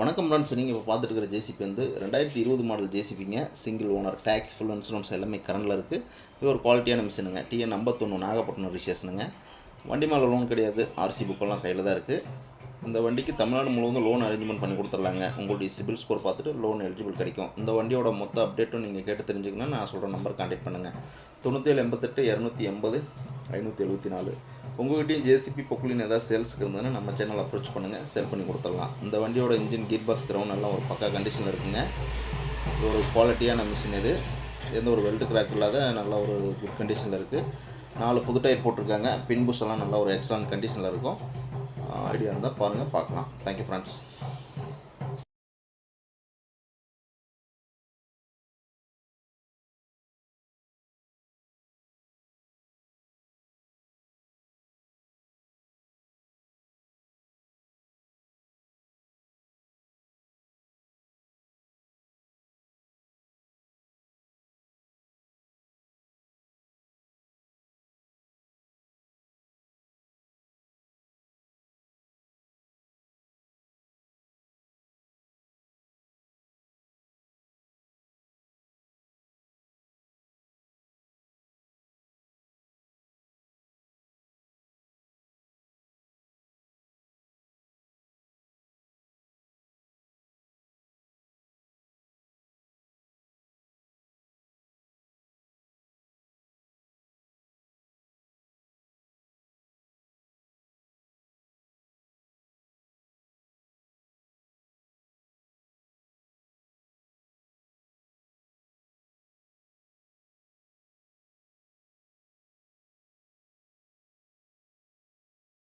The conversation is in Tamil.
வணக்கம் ஃப்ரெண்ட்ஸ். நீங்கள் இப்போ பார்த்துட்டு இருக்கிற ஜேசிபி வந்து 2020 மாடல் ஜேசிபிங்க. Single owner, tax, full insurance எல்லாமே கரண்டில் இருக்குது. இது ஒரு குவாலிட்டியான மிஷினுங்க. டிஎன் 51 நாகப்பட்டினம் ரிஜிஸ்ட்ரேஷனுங்க. வண்டி மேலே லோன் கிடையாது, ஆர்சி புக்கெல்லாம் கையில் தான் இருக்குது. இந்த வண்டிக்கு தமிழ்நாடு முழுவதும் லோன் அரேஞ்ச்மெண்ட் பண்ணி கொடுத்துர்லாங்க. உங்களுடைய சிபில் ஸ்கோர் பார்த்துட்டு லோன் எலிஜிபிள் கிடைக்கும். இந்த வண்டியோட மொத்த அப்டேட்டும் நீங்கள் கேட்டு தெரிஞ்சுக்கணும்னா நான் சொல்கிற நம்பர் கான்டாக்ட் பண்ணுங்கள். 9788 280 574. உங்கள்கிட்டையும் ஜேசிபி பொக்லின் ஏதாவது சேல்ஸுக்கு இருந்ததுன்னா நம்ம சேனல் அப்ரோச் பண்ணுங்கள், சேல் பண்ணி கொடுத்துடலாம். இந்த வண்டியோட இன்ஜின், கீர் பாக்ஸ், கிரவுண்ட் எல்லாம் ஒரு பக்கா கண்டிஷனில் இருக்குங்க. இது ஒரு குவாலிட்டியான மிஷின். இது எந்த ஒரு வெல்டு கிராக் இல்லாத நல்ல ஒரு குட் கண்டிஷனில் இருக்குது. 4 புது டயர் போட்டிருக்காங்க. பின்புஸ் எல்லாம் நல்ல ஒரு எக்ஸலண்ட் கண்டிஷனில் இருக்கும். ஐடியா இருந்தால் பாருங்கள், பார்க்கலாம். Thank you friends.